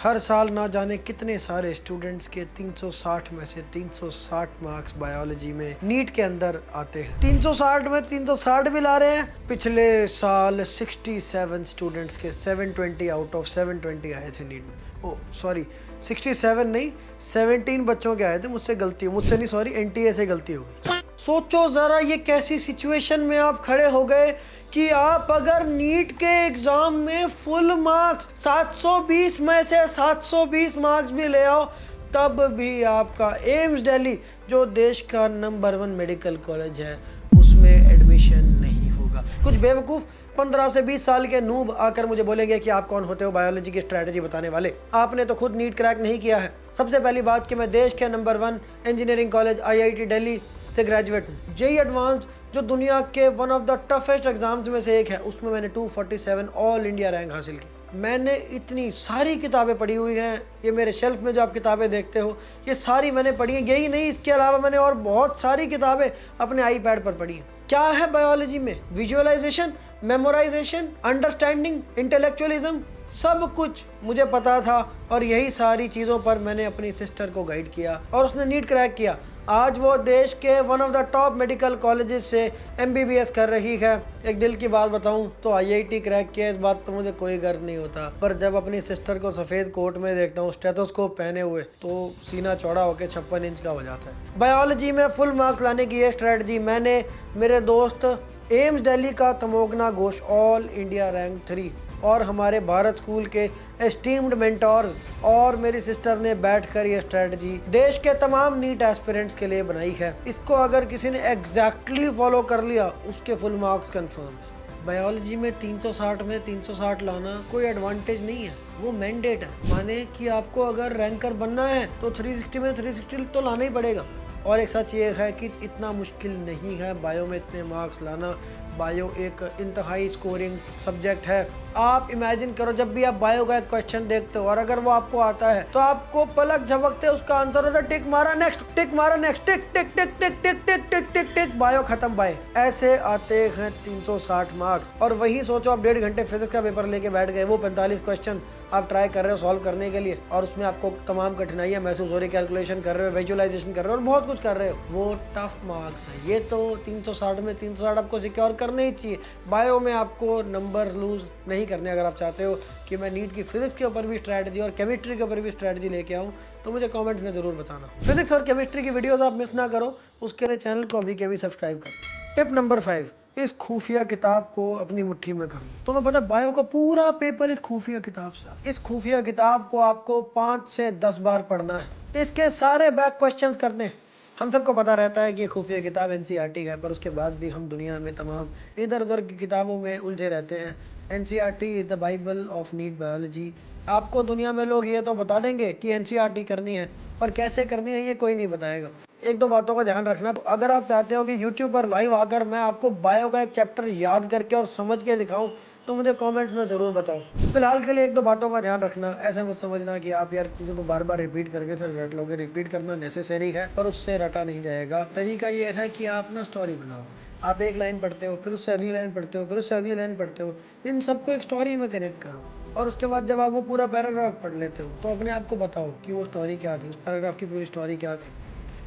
हर साल ना जाने कितने सारे स्टूडेंट्स के 360 में से 360 मार्क्स बायोलॉजी में नीट के अंदर आते हैं। 360 में 360 भी ला रहे हैं। पिछले साल 67 स्टूडेंट्स के 720 आउट ऑफ 720 आए थे नीट में। ओ सॉरी, 67 नहीं, 17 बच्चों के आए थे। मुझसे गलती, मुझसे नहीं सॉरी, एनटीए से गलती हो गई। सोचो ज़रा, ये कैसी सिचुएशन में आप खड़े हो गए कि आप अगर नीट के एग्ज़ाम में फुल मार्क्स 720 में से 720 मार्क्स भी ले आओ, तब भी आपका एम्स दिल्ली, जो देश का नंबर 1 मेडिकल कॉलेज है, उसमें एडमिशन नहीं होगा। कुछ बेवकूफ़ 15 से 20 साल के नूब आकर मुझे बोलेंगे कि आप कौन होते हो बायोलॉजी की स्ट्रैटेजी बताने वाले। आपने तो खुद नीट क्रैक नहीं किया है। सबसे पहली बात कि मैं देश के number 1 engineering college IIT Delhi से ग्रेजुएट हूँ। जेईई एडवांस्ड, जो दुनिया के one of the toughest exams में से एक है, उसमें मैंने 247 ऑल इंडिया रैंक हासिल की। मैंने इतनी सारी किताबें पढ़ी हुई हैं। ये मेरे शेल्फ में जो आप किताबें देखते हो, ये सारी मैंने पढ़ी हैं। यही नहीं, इसके अलावा मैंने और बहुत सारी किताबें अपने आईपैड पर पढ़ी हैं। क्या है बायोलॉजी में? विजुअलाइजेशन, मेमोराइजेशन, अंडरस्टैंडिंग, इंटेलेक्चुअलिज्म, सब कुछ मुझे पता था। और यही सारी चीज़ों पर मैंने अपनी सिस्टर को गाइड किया और उसने नीट क्रैक किया। आज वो देश के one of the top medical colleges से MBBS कर रही है। एक दिल की बात बताऊं तो IIT क्रैक किया, इस बात पर मुझे कोई गर्व नहीं होता। पर जब अपनी सिस्टर को सफ़ेद कोट में देखता हूँ, स्टेथोस्कोप पहने हुए, तो सीना चौड़ा होकर 56 इंच का हो जाता है। बायोलॉजी में फुल मार्क्स लाने की ये स्ट्रेटजी मैंने मेरे दोस्त एम्स दिल्ली का Tamogna Ghosh all India rank 3 और हमारे भारत स्कूल के एस्टीम्ड मेंटोर्स और मेरी सिस्टर ने बैठकर ये स्ट्रेटजी देश के तमाम नीट एस्पिरेंट्स के लिए बनाई है। इसको अगर किसी ने एग्जैक्टली फॉलो कर लिया, उसके फुल मार्क्स कंफर्म। बायोलॉजी में 360 में 360 लाना कोई एडवांटेज नहीं है, वो मैंडेट है। माने कि आपको अगर रैंकर बनना है तो 360 में 360 तो लाना ही पड़ेगा। और एक सच ये है कि इतना मुश्किल नहीं है बायो में इतने मार्क्स लाना। बायो एक इंतहाई स्कोरिंग सब्जेक्ट है। आप इमेजिन करो, जब भी आप बायो का एक क्वेश्चन देखते हो और अगर वो आपको आता है तो आपको पलक झपकते उसका आंसर होता है टिक मारा नेक्स्ट, टिक मारा नेक्स्ट, टिक टिक टिक टिक टिक टिक टिक टिक टिक, बायो खत्म बाय। ऐसे आते हैं 360 मार्क्स। और वही सोचो, आप 1.5 घंटे फिजिक्स का पेपर लेके बैठ गए, वो 45 क्वेश्चन आप ट्राई कर रहे हो सॉल्व करने के लिए, और उसमें आपको तमाम कठिनाइयां महसूस हो रही, कैलकुलेशन कर रहे हो, विजुअलाइजेशन कर रहे हो और बहुत कुछ कर रहे हो। वो टफ मार्क्स है। ये तो 360 में 360 आपको सिक्योर करने ही चाहिए। बायो में आपको नंबर लूज नहीं करने। अगर आप चाहते हो कि मैं नीट की फिजिक्स के ऊपर भी स्ट्रैटेजी और केमिस्ट्री के ऊपर भी स्ट्रैटेजी लेके आऊँ, तो मुझे कमेंट्स में ज़रूर बताना। फिजिक्स और केमिस्ट्री की वीडियोस आप मिस ना करो, उसके लिए चैनल को अभी के अभी सब्सक्राइब करो। टिप नंबर 5, इस खुफिया किताब को अपनी मुट्ठी में कर लो। तो मैं पता, बायो का पूरा पेपर इस खुफिया किताब से। इस खुफिया किताब को आपको 5 से 10 बार पढ़ना है। इसके सारे बैक क्वेश्चंस करने हैं। हम सबको पता रहता है कि ये खुफिया किताब NCERT है, पर उसके बाद भी हम दुनिया में तमाम इधर उधर की किताबों में उलझे रहते हैं। NCERT is the bible of NEET biology. आपको दुनिया में लोग ये तो बता देंगे कि NCERT करनी है, पर कैसे करनी है ये कोई नहीं बताएगा। एक दो बातों का ध्यान रखना। अगर आप चाहते हो कि YouTube पर लाइव आकर मैं आपको बायो का एक चैप्टर याद करके और समझ के दिखाऊं, तो मुझे कमेंट्स में ज़रूर बताओ। फिलहाल के लिए एक दो बातों का ध्यान रखना। ऐसे मत समझना कि आप यार चीज़ों को बार बार रिपीट करके फिर रट लोगे। रिपीट करना नेसेसरी है, पर उससे रटा नहीं जाएगा। तरीका ये है कि आप ना स्टोरी बनाओ। आप एक लाइन पढ़ते हो, फिर उससे अगली लाइन पढ़ते हो, फिर उससे अगली लाइन पढ़ते हो, इन सबको एक स्टोरी में कनेक्ट करो। और उसके बाद जब आप वो पूरा पैराग्राफ पढ़ लेते हो, तो अपने आप को बताओ कि वो स्टोरी क्या थी, उस पैराग्राफ की पूरी स्टोरी क्या थी।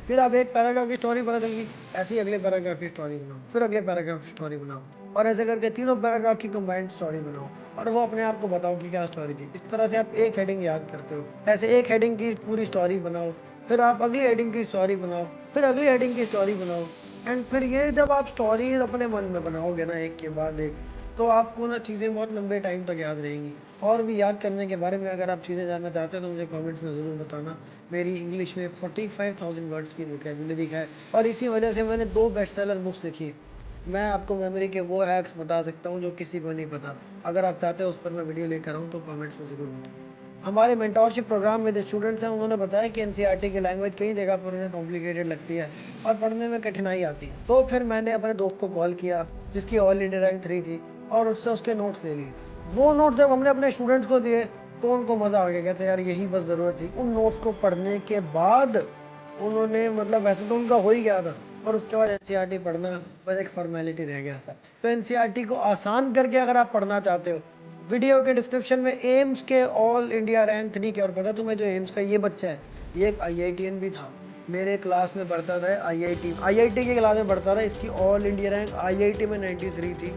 फिर आप एक पैराग्राफ की स्टोरी पता चल गई, ऐसे ही अगले पैराग्राफ की स्टोरी बनाओ, फिर अगले पैराग्राफ की स्टोरी बनाओ, और ऐसे करके तीनों पैराग्राफ की कंबाइंड स्टोरी बनाओ, और वो अपने आप को बताओ कि क्या स्टोरी थी। इस तरह से आप एक हेडिंग याद करते हो। ऐसे एक हेडिंग की पूरी स्टोरी बनाओ, फिर आप अगली हेडिंग की स्टोरी बनाओ, फिर अगली हेडिंग की स्टोरी बनाओ। एंड फिर ये जब आप स्टोरीज अपने मन में बनाओगे ना, एक के बाद एक, तो आपको ना चीज़ें बहुत लंबे टाइम तक याद रहेंगी। और भी याद करने के बारे में अगर आप चीज़ें जानना चाहते हो तो मुझे कमेंट्स में ज़रूर बताना। मेरी इंग्लिश में 45,000 वर्ड्स की वोकैबुलरी है, और इसी वजह से मैंने 2 बेस्ट सेलर बुक्स लिखी। मैं आपको मेमोरी के वो हैक्स बता सकता हूँ जो किसी को नहीं पता। अगर आप चाहते हो उस पर मैं वीडियो लेकर आऊँ तो कमेंट्स में ज़रूर बताओ। हमारे मेंटोरशिप प्रोग्राम में जो स्टूडेंट्स हैं, उन्होंने बताया कि NCERT की लैंग्वेज कई जगह पर उन्हें कॉम्प्लिकेटेड लगती है और पढ़ने में कठिनाई आती है। तो फिर मैंने अपने दोस्त को कॉल किया जिसकी ऑल इंडिया रैंक 3 थी, और उससे उसके नोट्स ले लिए। वो नोट्स जब हमने अपने स्टूडेंट्स को दिए तो उनको मज़ा आ गया। कहते यार यही बस ज़रूरत थी। उन नोट्स को पढ़ने के बाद उन्होंने, मतलब वैसे तो उनका हो ही गया था, और उसके बाद NCERT पढ़ना बस एक फॉर्मेलिटी रह गया था। तो NCERT को आसान करके अगर आप पढ़ना चाहते हो वीडियो के डिस्क्रिप्शन में एम्स के ऑल इंडिया रैंक 3 के, और पता तुम्हें जो एम्स का ये बच्चा है, ये एक IITian भी था, मेरे क्लास में पढ़ता था, IIT की क्लास में पढ़ता था। इसकी ऑल इंडिया रैंक IIT में 93 थी,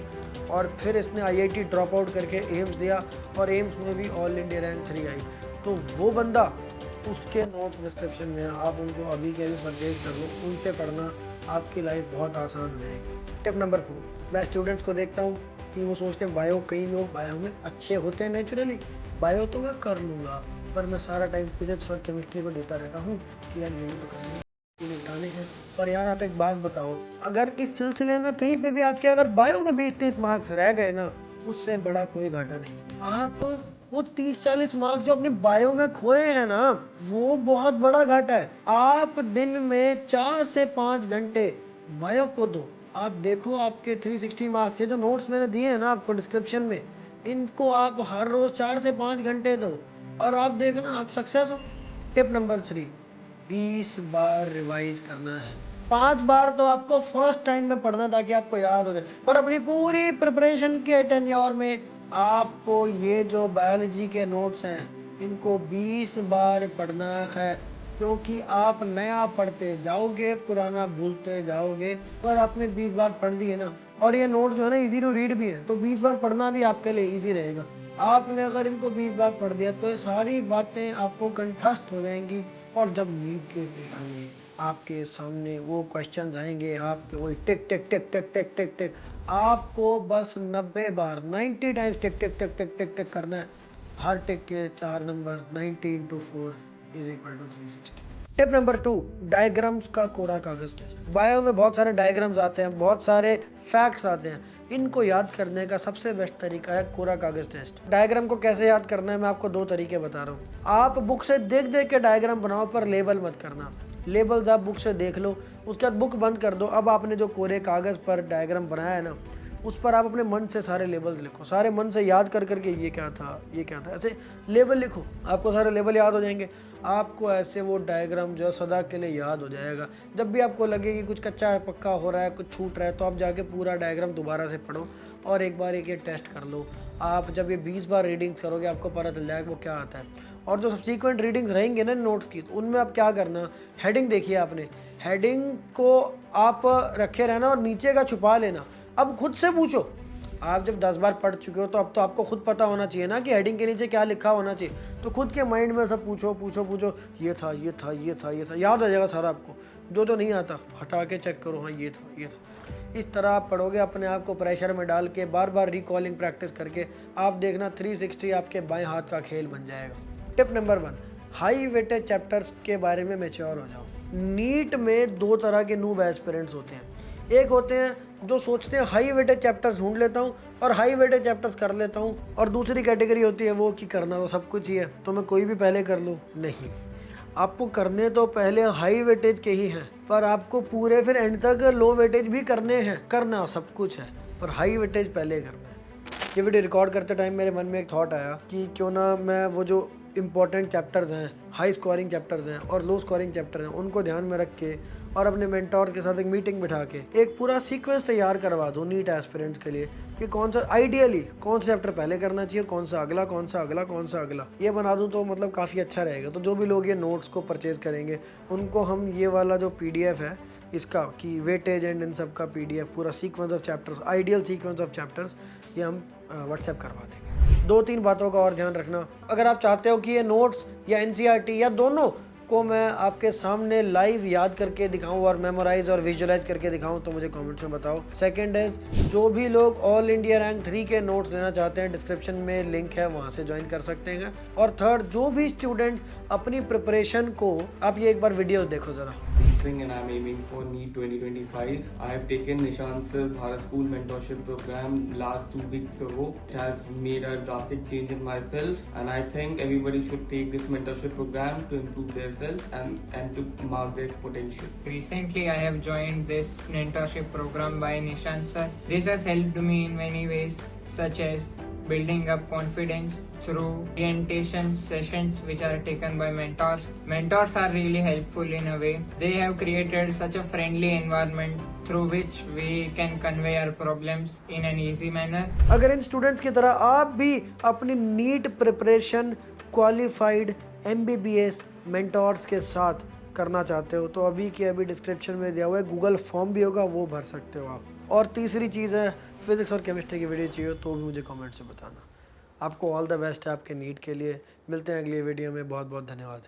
और फिर इसने IIT ड्रॉप आउट करके एम्स दिया, और एम्स में भी ऑल इंडिया रैंक 3 आई। तो वो बंदा, उसके नोट डिस्क्रिप्शन में, आप उनको अभी के अभी परचेज कर लो, उनसे पढ़ना, आपकी लाइफ बहुत आसान हो जाएगी। टिप नंबर 4, मैं स्टूडेंट्स को देखता हूँ कि वो सोचते हैं बायो, कई लोग बायो में अच्छे होते हैं नेचुरली, बायो तो मैं कर लूँगा, पर मैं सारा टाइम फिजिक्स और केमिस्ट्री को देता रहता हूँ कि यार यही तो करना है, निपटाने हैं। और यार आप एक बात बताओ, अगर इस सिलसिले में कहीं पे भी आपके अगर बायो में 20-30 मार्क्स रह गए ना, उससे बड़ा कोई घाटा नहीं। आप वो 30-40 मार्क्स जो अपने बायो में खोए हैं ना, वो बहुत बड़ा घाटा है। आप दिन में 4 से 5 घंटे बायो को दो, आप देखो आपके 360 मार्क्स, ये जो नोट्स मैंने दिए हैं ना आपको डिस्क्रिप्शन में, इनको आप हर रोज 4 से 5 घंटे दो, और आप देखना आप सक्सेस हो। टिप नंबर 3, 20 बार रिवाइज करना है। 5 बार तो आपको फर्स्ट टाइम में पढ़ना ताकि आपको याद हो जाए, पर अपनी पूरी प्रिपरेशन के टेन्योर में आपको ये जो बायोलॉजी के नोट्स हैं, इनको 20 बार पढ़ना है, क्योंकि आप नया पढ़ते जाओगे, पुराना भूलते जाओगे। पर आपने 20 बार पढ़ दिए ना, और ये नोट जो है ना इजी टू रीड भी है, तो 20 बार पढ़ना भी आपके लिए इजी रहेगा। आपने अगर इनको 20 बार पढ़ दिया तो ये सारी बातें आपको कंठस्थ हो जाएंगी, और जब नीट के पेपर में आपके सामने वो क्वेश्चन आएंगे, आपके वही टिक टिक टिक टिक टिक टिक टिक, आपको बस 90 बार 90 टाइम्स टिक टिक टिक टिक टिक टिक करना है। हर टिक के 4 नंबर, 90 × 4 = 360। टिप नंबर 2, डायग्राम्स का कोरा कागज टेस्ट। बायो में बहुत सारे डायग्राम्स आते हैं, बहुत सारे फैक्ट्स आते हैं, इनको याद करने का सबसे बेस्ट तरीका है कोरा कागज टेस्ट। डायग्राम को कैसे याद करना है, मैं आपको 2 तरीके बता रहा हूँ। आप बुक से देख देख के डायग्राम बनाओ, पर लेबल मत करना। लेबल्स आप बुक से देख लो, उसके बाद बुक बंद कर दो। अब आपने जो कोरे कागज पर डायग्राम बनाया है ना, उस पर आप अपने मन से सारे लेबल्स लिखो, सारे मन से याद कर करके ये क्या था, ये क्या था, ऐसे लेबल लिखो, आपको सारे लेबल याद हो जाएंगे। आपको ऐसे वो डायग्राम जो है सदा के लिए याद हो जाएगा। जब भी आपको लगे कि कुछ कच्चा है, पक्का हो रहा है, कुछ छूट रहा है, तो आप जाके पूरा डायग्राम दोबारा से पढ़ो, और एक बार एक टेस्ट कर लो। आप जब ये 20 बार रीडिंग्स करोगे, आपको पता चल जाएगा वो क्या आता है। और जो सब्सीक्वेंट रीडिंग्स रहेंगे ना नोट्स की, तो उनमें आप क्या करना, हेडिंग देखिए आपने, हेडिंग को आप रखे रहना और नीचे का छुपा लेना। अब खुद से पूछो, आप जब 10 बार पढ़ चुके हो तो अब तो आपको खुद पता होना चाहिए ना कि हेडिंग के नीचे क्या लिखा होना चाहिए। तो खुद के माइंड में सब पूछो पूछो पूछो, ये था ये था ये था ये था, याद आ जाएगा सारा आपको। जो नहीं आता हटा के चेक करो, हाँ ये था ये था। इस तरह आप पढ़ोगे, अपने आप को प्रेशर में डाल के, बार बार रिकॉलिंग प्रैक्टिस करके, आप देखना 360 आपके बाएं हाथ का खेल बन जाएगा। Tip number 1, high weightage chapters के बारे में मैच्योर हो जाओ। नीट में 2 तरह के नूब एस्पिरेंट्स होते हैं। एक होते हैं जो सोचते हैं हाई वेटेज चैप्टर्स ढूंढ लेता हूँ और हाई वेटेज चैप्टर्स कर लेता हूँ, और दूसरी कैटेगरी होती है वो कि करना तो सब कुछ ही है, तो मैं कोई भी पहले कर लूँ। नहीं, आपको करने तो पहले हाई वेटेज के ही हैं, पर आपको पूरे फिर एंड तक लो वेटेज भी करने हैं। करना सब कुछ है, पर हाई वेटेज पहले करना है। ये वीडियो रिकॉर्ड करते टाइम मेरे मन में एक थॉट आया कि क्यों ना मैं वो जो इंपॉर्टेंट चैप्टर्स हैं, हाई स्कोरिंग चैप्टर्स हैं और लो स्कोरिंग चैप्टर हैं, उनको ध्यान में रख के और अपने मेंटोर के साथ एक मीटिंग बिठा के एक पूरा सीक्वेंस तैयार करवा दूँ नीट एस्पिरेंट्स के लिए कि कौन सा आइडियली कौन सा चैप्टर पहले करना चाहिए, कौन सा अगला, कौन सा अगला, कौन सा अगला, ये बना दूँ तो मतलब काफ़ी अच्छा रहेगा। तो जो भी लोग ये नोट्स को परचेज़ करेंगे उनको हम ये वाला जो PDF है इसका कि वेटेज एंड इन सब का PDF पूरा sequence of chapters, ideal sequence of chapters, ये हम व्हाट्सएप करवा देंगे। 2-3 बातों का और ध्यान रखना, अगर आप चाहते हो कि ये नोट्स या NCERT या दोनों को मैं आपके सामने लाइव याद करके दिखाऊं और मेमोराइज और विजुअलाइज करके दिखाऊं, तो मुझे कमेंट्स में बताओ। सेकंड इज, जो भी लोग ऑल इंडिया रैंक 3 के नोट्स लेना चाहते हैं, डिस्क्रिप्शन में लिंक है, वहां से ज्वाइन कर सकते हैं। और थर्ड, जो भी स्टूडेंट्स अपनी प्रिपरेशन को, आप ये एक बार वीडियोस देखो जरा। And I'm aiming for NEET 2025. I have taken Nishant Sir Bharat School Mentorship Program last 2 weeks ago. It has made a drastic change in myself, and I think everybody should take this mentorship program to improve themselves and to mark their potential. Recently, I have joined this mentorship program by Nishant Sir. This has helped me in many ways, such as building up confidence through orientation sessions which are taken by mentors. Mentors are really helpful in a way. They have created such a friendly environment through which we can convey our problems in an easy manner. अगर इन students की तरह आप भी अपनी NEET preparation qualified MBBS mentors के साथ करना चाहते हो तो अभी के अभी डिस्क्रिप्शन में दिया हुआ है गूगल फॉर्म भी होगा, वो भर सकते हो आप। और तीसरी चीज़ है, फिजिक्स और केमिस्ट्री की वीडियो चाहिए तो भी मुझे कमेंट से बताना। आपको ऑल द बेस्ट है आपके नीट के लिए। मिलते हैं अगली वीडियो में। बहुत बहुत धन्यवाद।